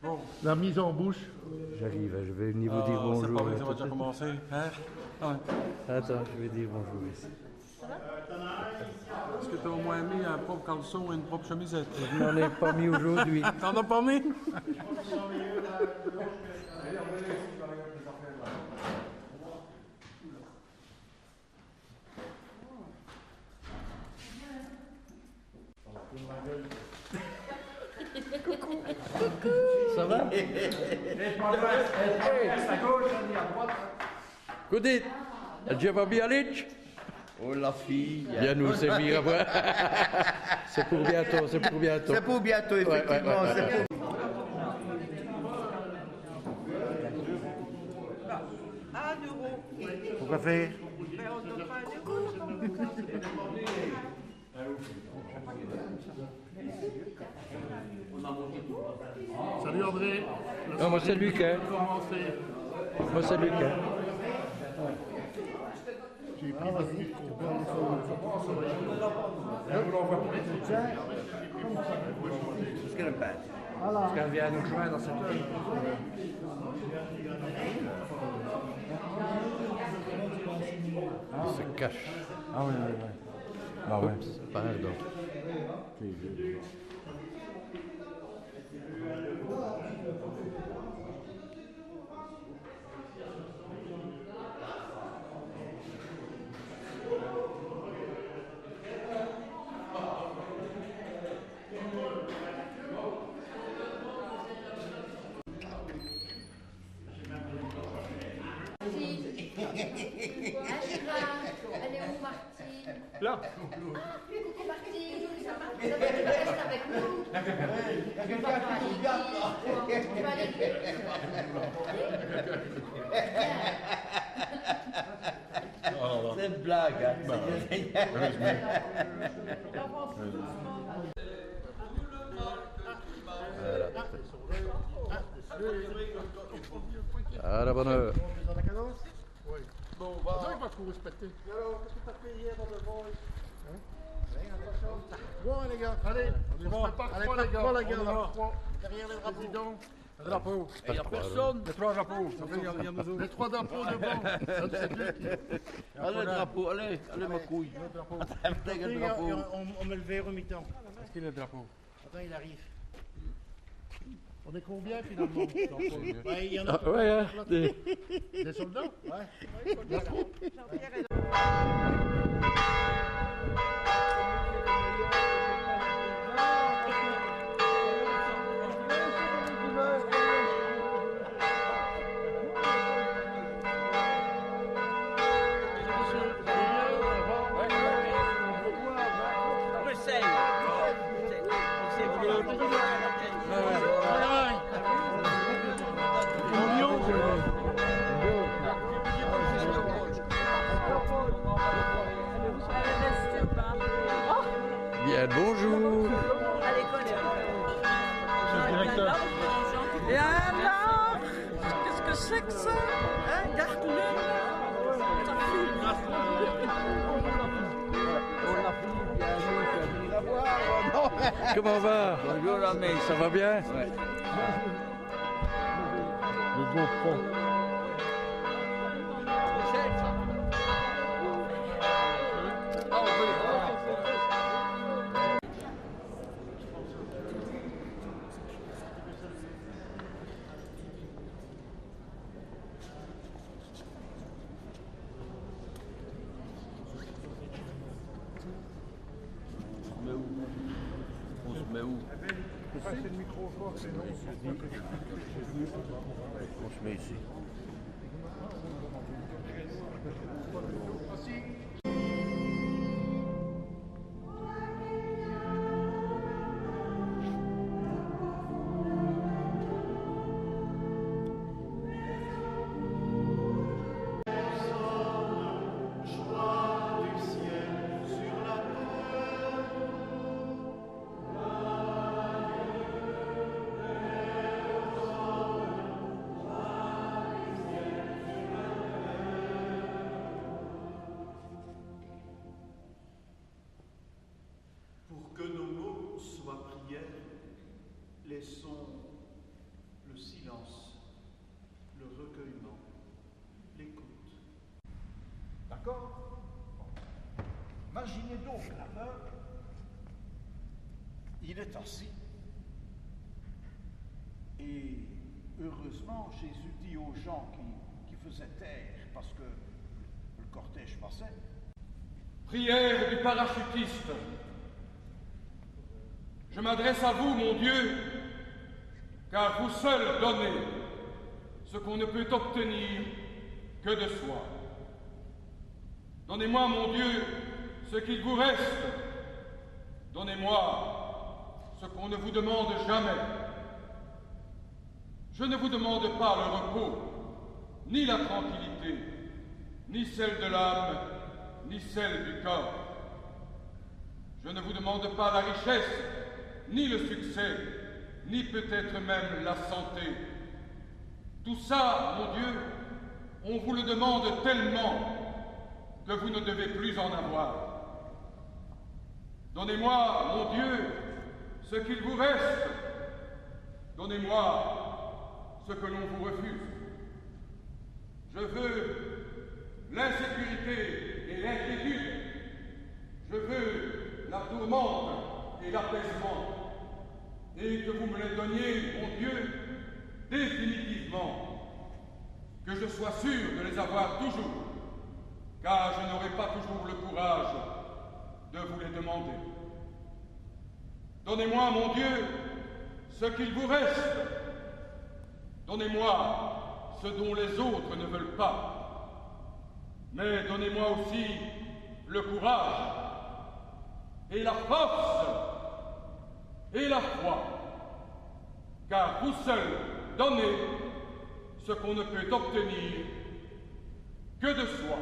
Bon. La mise en bouche. J'arrive, je vais venir vous dire bonjour. C'est pas vrai que ça va déjà commencer. Hein? Ouais. Attends, je vais dire bonjour ici. Ça va? Est-ce que tu as au moins mis un propre caleçon et une propre chemisette? Je n'en ai pas mis aujourd'hui. T'en as pas mis? Ça va? Goedit, Djeva Bialic? Oh la fille. Viens nous servir après. C'est pour bientôt, c'est pour bientôt. C'est pour bientôt, effectivement. Ouais. C'est pour... Pourquoi faire? Salut André. Non, moi c'est Lucas. Moi c'est Lucas. J'ai pris votre micro. Let's get him back. Parce qu'elle vient nous joindre dans cette vie. Il se cache. Ah oui. Ah ouais. Oups, pardon. Elle est où, Martine? Là. Coucou Martine, ça va? Tu restes avec nous? Tu vas pas à l'église, toi? Tu vas à l'église? C'est une blague. Hein. À la bonne heure. Dans la cadence? Oui. Bon, va. Il va trop respecter. Alors, qu'est-ce que tu as fait hier dans le vol? Bon, les gars, allez, on y va. Allez, les gars, on y va. Derrière les drapeaux. Le drapeau. Il n'y a personne. Les trois drapeaux. Ça fait, il y a nous autres. Les trois drapeaux devant. Allez, le drapeau, allez, ma couille. Attends, le drapeau. On met le verre au mi-temps. Est-ce qu'il est le drapeau? Attends, il arrive. On est combien finalement? Ouais, il y en a Ah, ouais, hein, des soldats? Ouais. La troupe. Bien, bonjour. À l'école. C'est le directeur. Et alors, qu'est-ce que c'est que ça? Hein, garde-le. Comment va? Bonjour, l'ami. Ça va bien? Ouais. Le GoPro. On se met où? On se met ici. il est assis. Et heureusement, Jésus dit aux gens qui faisaient taire parce que le cortège passait. Prière du parachutiste. Je m'adresse à vous, mon Dieu, car vous seul donnez ce qu'on ne peut obtenir que de soi. Donnez-moi, mon Dieu, ce qu'il vous reste. Donnez-moi ce qu'on ne vous demande jamais. Je ne vous demande pas le repos, ni la tranquillité, ni celle de l'âme, ni celle du corps. Je ne vous demande pas la richesse, ni le succès, ni peut-être même la santé. Tout ça, mon Dieu, on vous le demande tellement que vous ne devez plus en avoir. Donnez-moi, mon Dieu, ce qu'il vous reste. Donnez-moi ce que l'on vous refuse. Je veux l'insécurité et l'inquiétude. Je veux la tourmente et l'apaisement. Et que vous me les donniez, mon Dieu, définitivement. Que je sois sûr de les avoir toujours, car je n'aurai pas toujours le courage de vous les demander. Donnez-moi, mon Dieu, ce qu'il vous reste. Donnez-moi ce dont les autres ne veulent pas. Mais donnez-moi aussi le courage et la force et la foi, car vous seul donnez ce qu'on ne peut obtenir que de soi.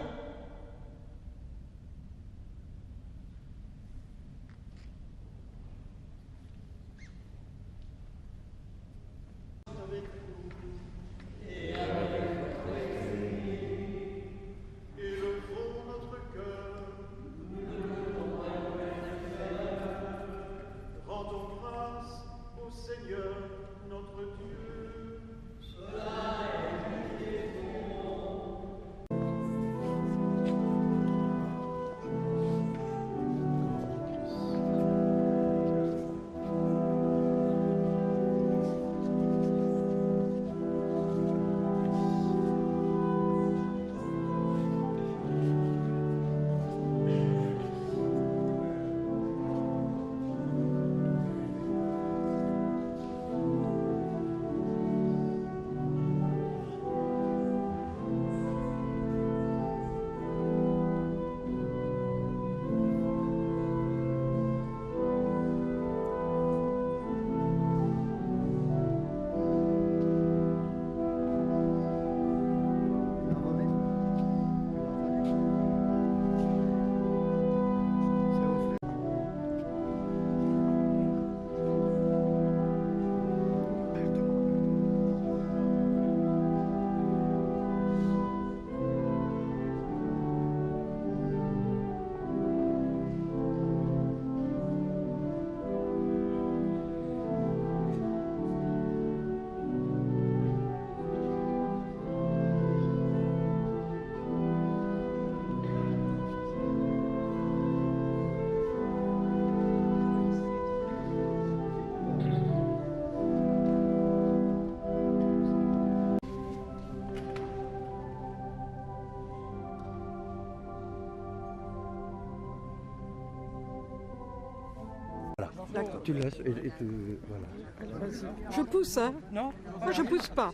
Tu laisses et tu... Voilà. Alors, vas-y. Je pousse, hein? Non? Moi, je pousse pas.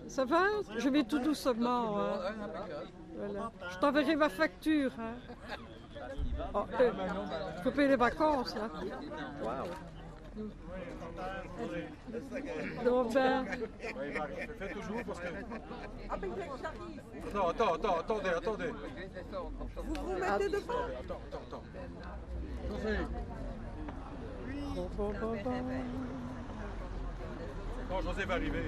Ça va? Je vais tout doucement. Hein. Voilà. Je t'enverrai ma facture. Hein. Oh, faut payer les vacances. Hein. Waouh. Donc ben... Fais toujours parce que... Non, attendez. Vous vous mettez devant? Attends. José. Bon. Quand José va arriver.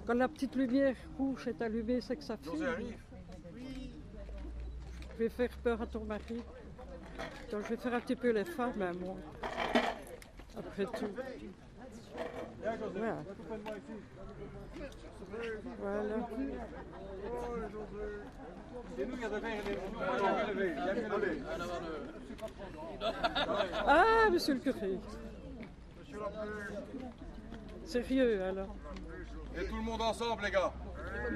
Quand la petite lumière rouge est allumée, c'est que ça filme. José arrive. Je vais faire peur à ton mari. Donc je vais faire un petit peu les femmes, hein, moi. Après tout. Voilà. Voilà. Ah, monsieur le curé. Sérieux, alors. Et tout le monde ensemble, les gars.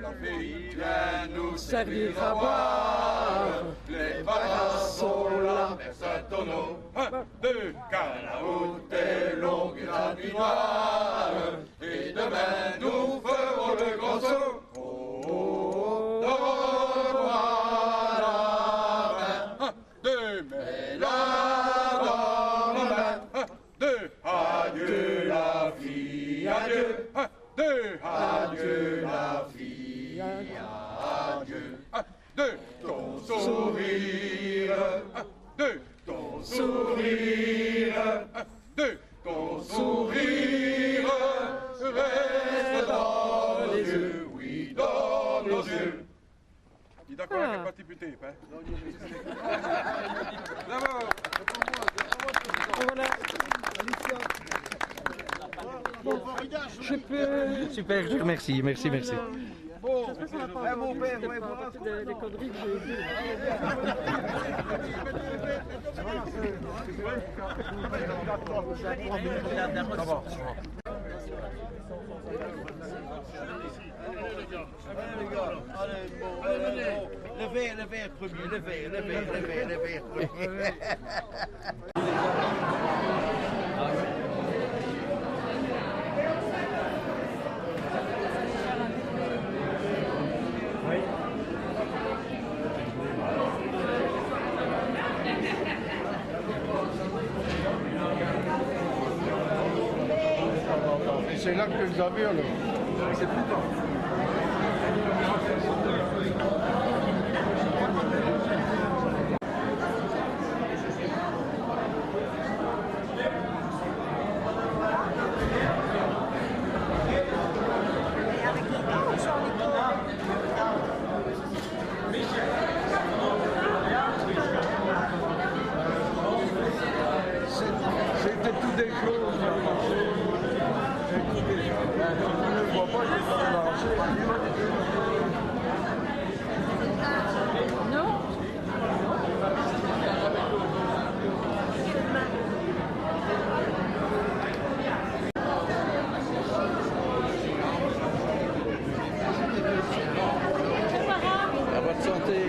La fille vient nous Servir à boire. Les vacances sont là, verse tonneau. 1, 2, car la route est longue et la nuit noire. Et demain nous ferons le grand saut. Oh, oh, voilà. 1, 2, mets la dans la main. 1, 2, adieu la fille, adieu. 1, 2, adieu la fille, adieu. 1, 2, ton sourire. 1, 2, ton sourire. 1, 2, ton sourire. Reste dans nos yeux, oui, dans nos yeux. Il est d'accord avec le parti puté, hein? Bravo! Voilà. Bon, je peux... Super, je remercie, merci. Bon, J'espère qu'on n'a pas entendu les conneries que j'ai vues. Le verre premier, le verre premier. C'est là que je les avais alors. C'est plus tard. C'était tout déclos. Non? À votre santé.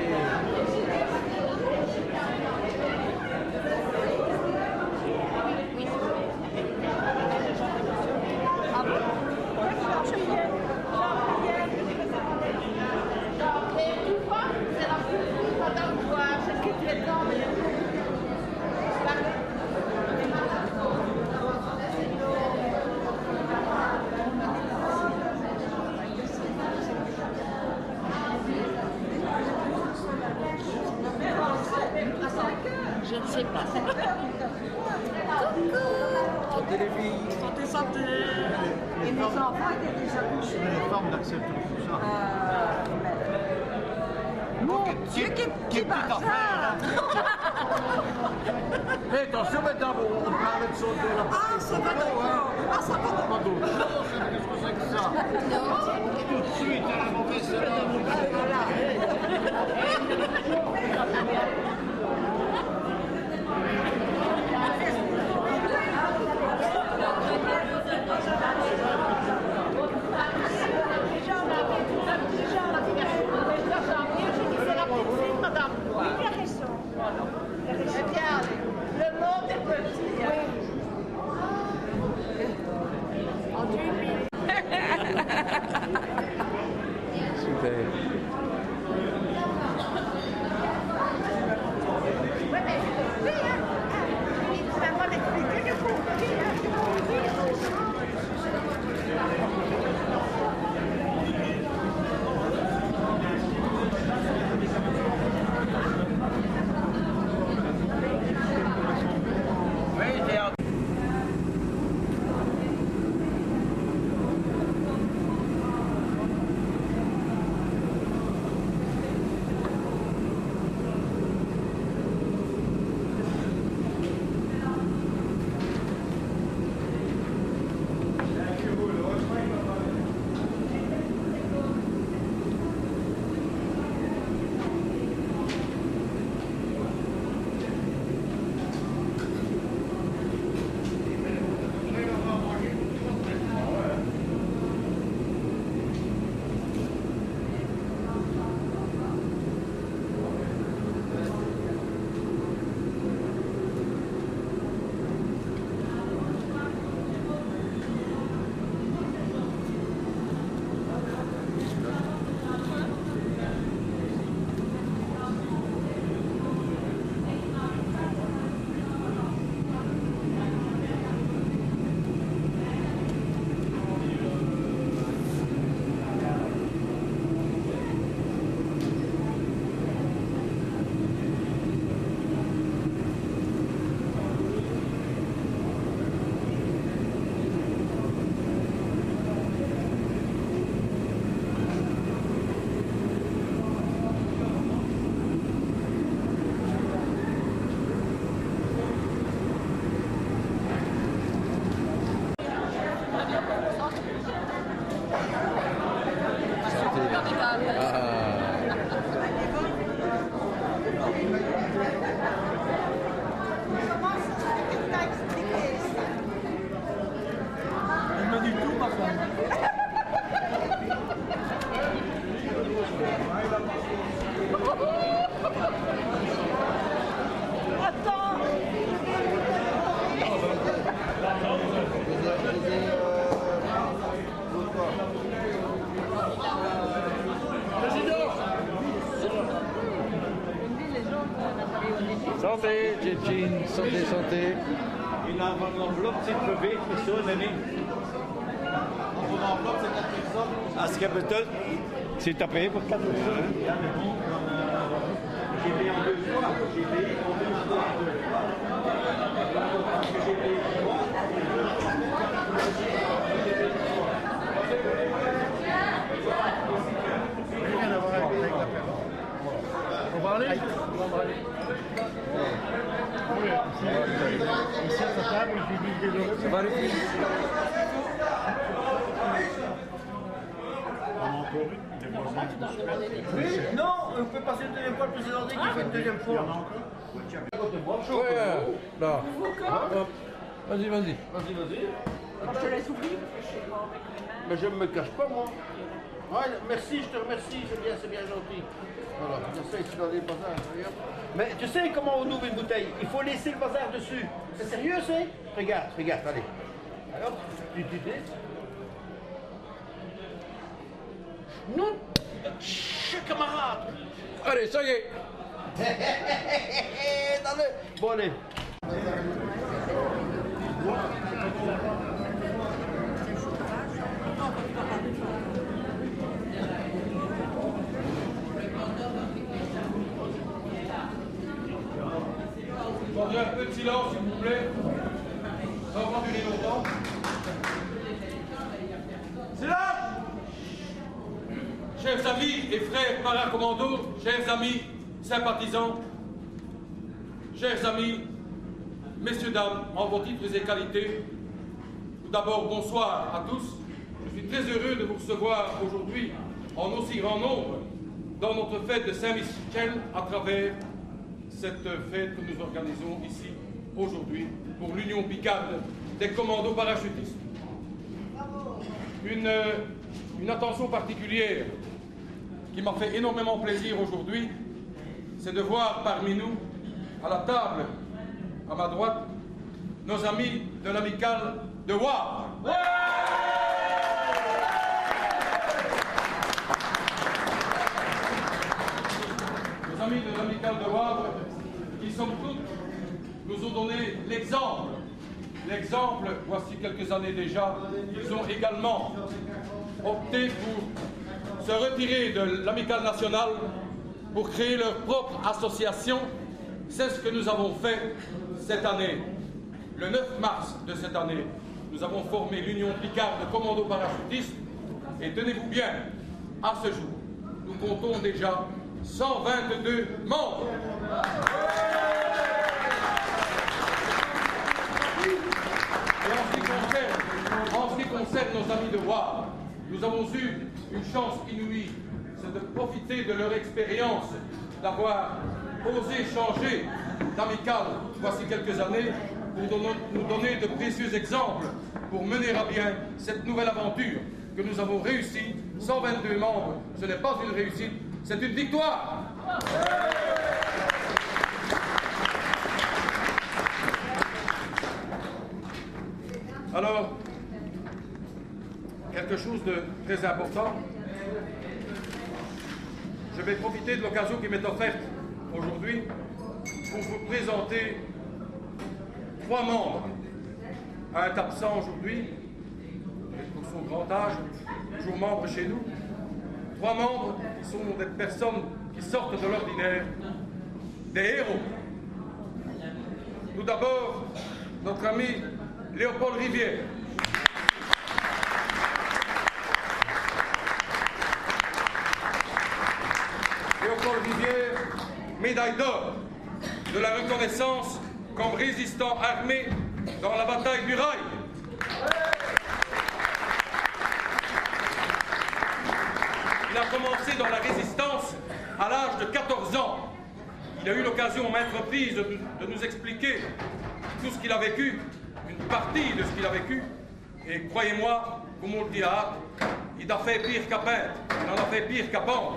Je ne sais pas. Santé les filles. Santé, santé. Et mes enfants étaient déjà couchés. Les femmes n'acceptent plus ça. Mon Dieu, qui bazar! Mais attention maintenant, on parle de sauter la Ah, ça va d'accord. Ah, ça va d'accord. pas d'autre chose. Qu'est-ce que c'est que ça? Tout de suite à la mauvaise Le monde est petit. En 2000. Elle me dit tout, par contre. Santé, Tchétchine, santé, santé. Il a l'enveloppe, c'est levé, c'est sûr, Denis. L'enveloppe, c'est 4 personnes. À Skeleton, c'est tapé pour 4 personnes. J'ai payé en 2 fois. J'ai payé en 2 fois. J'ai payé en 3. On va aller. Ici à sa table, je lui dis désolé. Ça va les filles? On a encore des voisins. Non, on peut passer une deuxième fois le président qui fait une deuxième fois. Ouais, là. Hop. Vas-y, vas-y. Vas-y. Je te laisse ouvrir. Mais je ne me cache pas, moi. Ouais, merci, je te remercie, c'est bien gentil. Voilà, je sais, ici dans les bazars. Mais tu sais comment on ouvre une bouteille? Il faut laisser le bazar dessus. C'est sérieux, c'est? Regarde, allez. Alors, tu dis. Non, camarade. Allez, ça y est. Bon, allez. Attendez un peu de silence, s'il vous plaît. Ça va pas durer longtemps. Silence! Chers amis et frères paracommandos, chers amis sympathisants, chers amis, messieurs, dames, en vos titres et qualités, tout d'abord, bonsoir à tous. Je suis très heureux de vous recevoir aujourd'hui en aussi grand nombre dans notre fête de Saint-Michel à travers cette fête que nous organisons ici aujourd'hui pour l'Union Picarde des commandos parachutistes. Une attention particulière qui m'a fait énormément plaisir aujourd'hui, c'est de voir parmi nous, à la table, à ma droite, nos amis de l'amicale de Wavre. Nos amis de l'amicale de Wavre, qui somme toute nous ont donné l'exemple. L'exemple, voici quelques années déjà, ils ont également opté pour se retirer de l'amicale nationale pour créer leur propre association. C'est ce que nous avons fait cette année. Le 9 mars de cette année, nous avons formé l'Union Picarde de commandos parachutistes et tenez-vous bien, à ce jour, nous comptons déjà 122 membres. Et en ce qui concerne nos amis de Wavre, nous avons eu une chance inouïe, c'est de profiter de leur expérience, d'avoir osé changer d'amicale voici quelques années pour nous donner de précieux exemples pour mener à bien cette nouvelle aventure que nous avons réussi. 122 membres, ce n'est pas une réussite, c'est une victoire. Alors, quelque chose de très important, je vais profiter de l'occasion qui m'est offerte aujourd'hui pour vous présenter 3 membres. Un est absent aujourd'hui, pour son grand âge, toujours membre chez nous. 3 membres qui sont des personnes qui sortent de l'ordinaire, des héros. Tout d'abord, notre ami Léopold Rivière. Léopold Rivière, médaille d'or de la reconnaissance comme résistant armé dans la bataille du Rail. Il a commencé dans la résistance à l'âge de 14 ans. Il a eu l'occasion, maintes reprises, de nous expliquer tout ce qu'il a vécu, une partie de ce qu'il a vécu. Et croyez-moi, comme on le dit à, il a fait pire qu'à peindre, il en a fait pire qu'à pendre.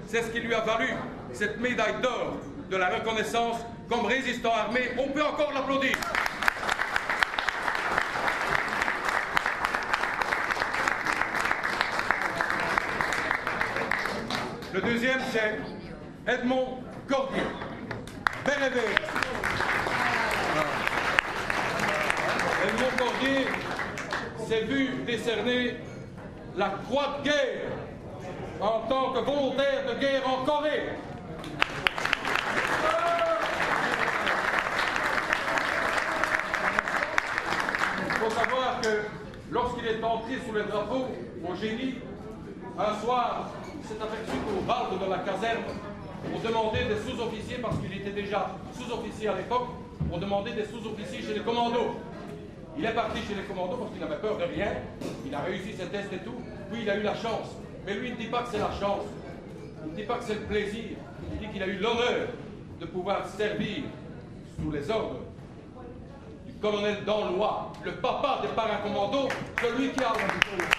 C'est ce qui lui a valu cette médaille d'or de la reconnaissance comme résistant armé. On peut encore l'applaudir. Le deuxième, c'est Edmond Cordier. Bérévé. Edmond Cordier s'est vu décerner la Croix de guerre en tant que volontaire de guerre en Corée. Il faut savoir que lorsqu'il est entré sous les drapeaux au génie, un soir, il s'est aperçu qu'au bal de la caserne, on demandait des sous-officiers, parce qu'il était déjà sous-officier à l'époque, on demandait des sous-officiers chez les commandos. Il est parti chez les commandos parce qu'il avait peur de rien, il a réussi ses tests et tout, puis il a eu la chance. Mais lui, il ne dit pas que c'est la chance, il ne dit pas que c'est le plaisir, il dit qu'il a eu l'honneur de pouvoir servir sous les ordres du colonel Danlois, le papa des paracommandos, celui qui a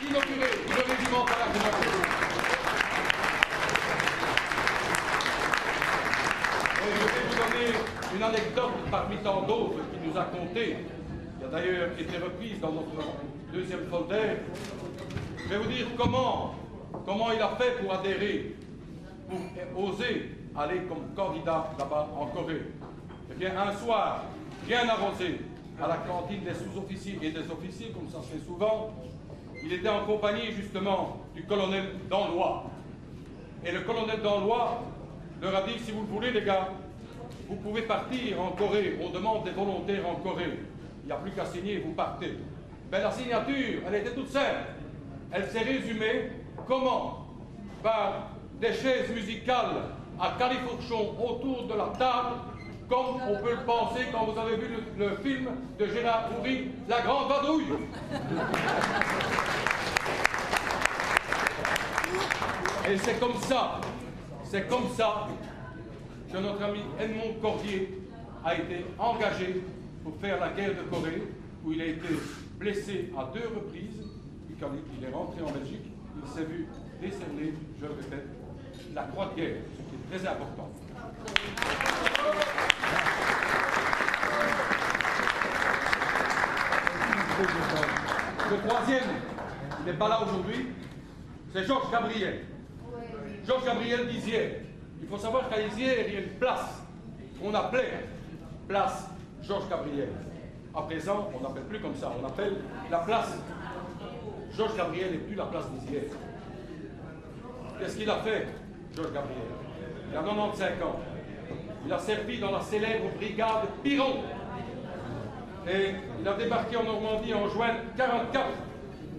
inauguré le régiment paracommando. Et je vais vous donner une anecdote parmi tant d'autres qu'il nous a conté, qui a d'ailleurs été reprise dans notre deuxième folder. Je vais vous dire comment il a fait pour adhérer, pour oser aller comme candidat là-bas en Corée. Eh bien, un soir, bien arrosé, à la cantine des sous-officiers et des officiers, comme ça se fait souvent, il était en compagnie justement du colonel Danlois. Et le colonel Danlois leur a dit, si vous le voulez les gars, vous pouvez partir en Corée, on demande des volontaires en Corée. Il n'y a plus qu'à signer, vous partez. Ben, la signature, elle était toute simple. Elle s'est résumée, comment? Par des chaises musicales à califourchon autour de la table, comme on peut le penser quand vous avez vu le film de Gérard Houry, La Grande Vadrouille. Et c'est comme ça que notre ami Edmond Cordier a été engagé pour faire la guerre de Corée, où il a été blessé à 2 reprises, puis quand il est rentré en Belgique, il s'est vu décerner, je le répète, la Croix de guerre, ce qui est très important. Le troisième, il n'est pas là aujourd'hui, c'est Georges Gabriel. Georges Gabriel d'Isières. Il faut savoir qu'à Isières, il y a une place qu'on appelait place Georges Gabriel. À présent, on n'appelle plus comme ça, on appelle la place Georges Gabriel et plus la place d'Isières. Qu'est-ce qu'il a fait, Georges Gabriel? Il a 95 ans. Il a servi dans la célèbre brigade Piron. Et il a débarqué en Normandie en juin 1944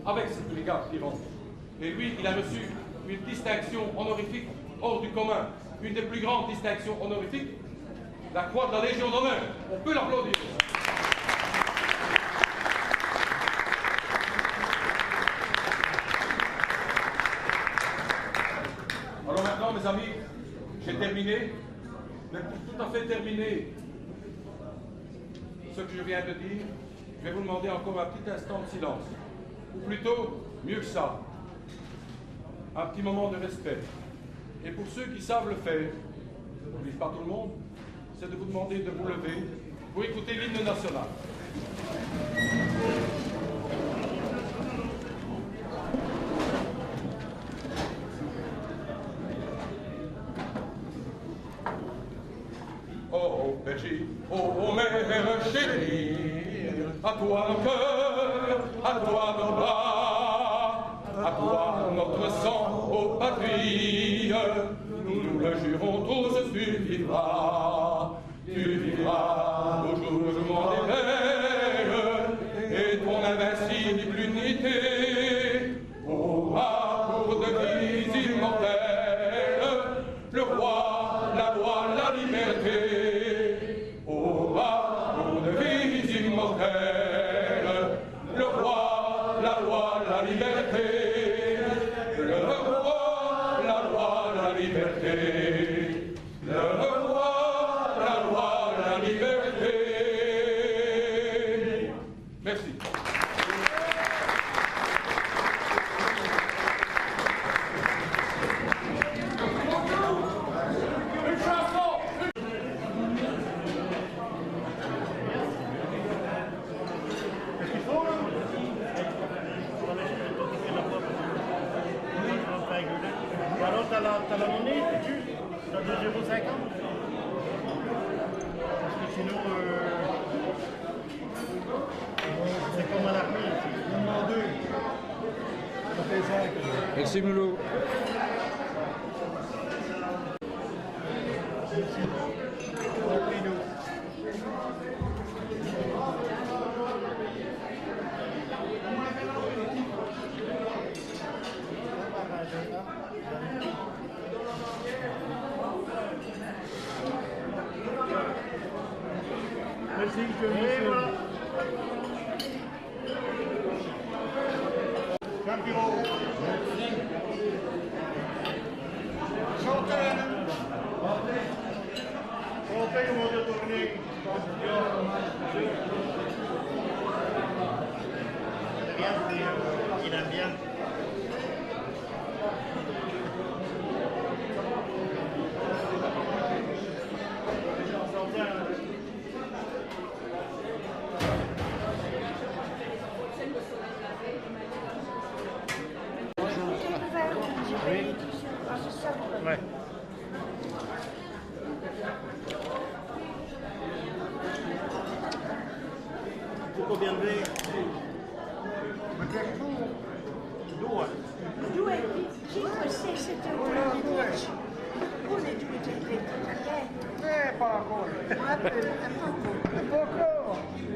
avec cette brigade Piron. Et lui, il a reçu une distinction honorifique hors du commun, une des plus grandes distinctions honorifiques, la Croix de la Légion d'honneur. On peut l'applaudir. Alors maintenant, mes amis, j'ai terminé, mais pour tout à fait terminer ce que je viens de dire, je vais vous demander encore un petit instant de silence, ou plutôt, mieux que ça, un petit moment de respect. Et pour ceux qui savent le faire, je n'oblige pas tout le monde, c'est de vous demander de vous lever pour écouter l'hymne national. Oh Belgique, oh mère chérie, à toi nos cœurs, à toi nos bras, à toi notre sang, ô patrie, nous le jurons tous, tu vivras au jour des veilles, et ton invincible unité aura pour devise immortelle le roi, la loi, la liberté. Aura pour devise immortelle le roi, la loi, la liberté. Le roi, liberté. Le roi, la loi, la liberté. Merci. Alors, t'as la monnaie, t'as 2,50 €? Parce que sinon, c'est comme à l'armée. On en deux. Ça fait 5. Merci Mulot. Merci, et voilà. Jean-Pierrot. Chantal. On fait comment dire tourner. Il aime bien. Ouais. Pour combien de verres? Due. Due, 5, 6, 7, 8, 10. Uno e due, tre, tre. Poco. Poco.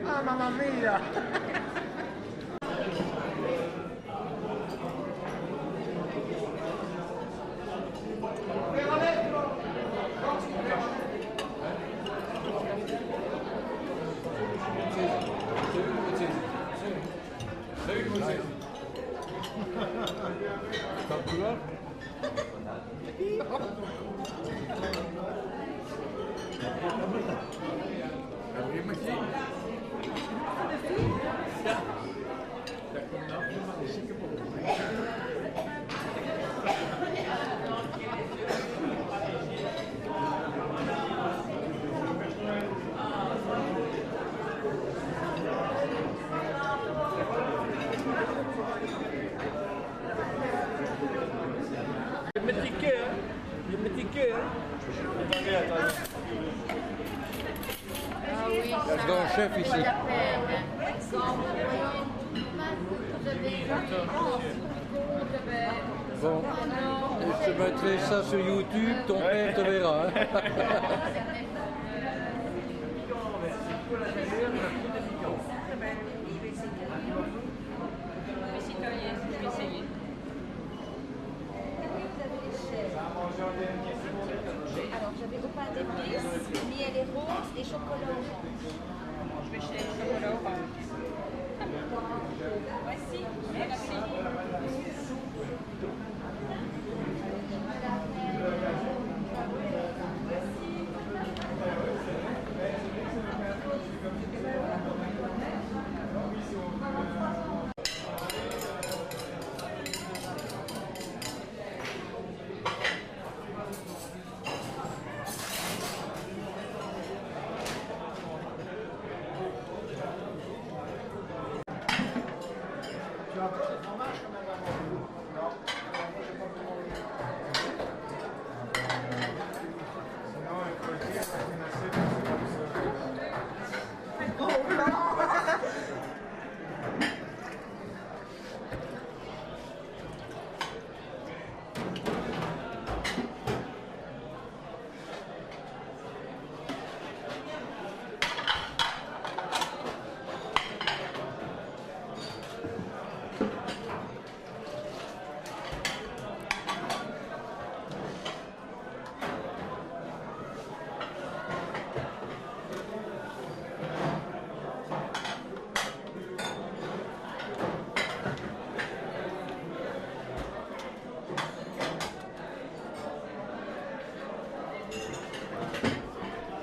Ah, mamma mia. Le grand chef ici. Bon, je te mettrai ça sur YouTube, ton père te verra. Hein. Alors, j'avais au pain d'épices, miel et rose et chocolat orange. Je vais chez chocolat orange. Voici.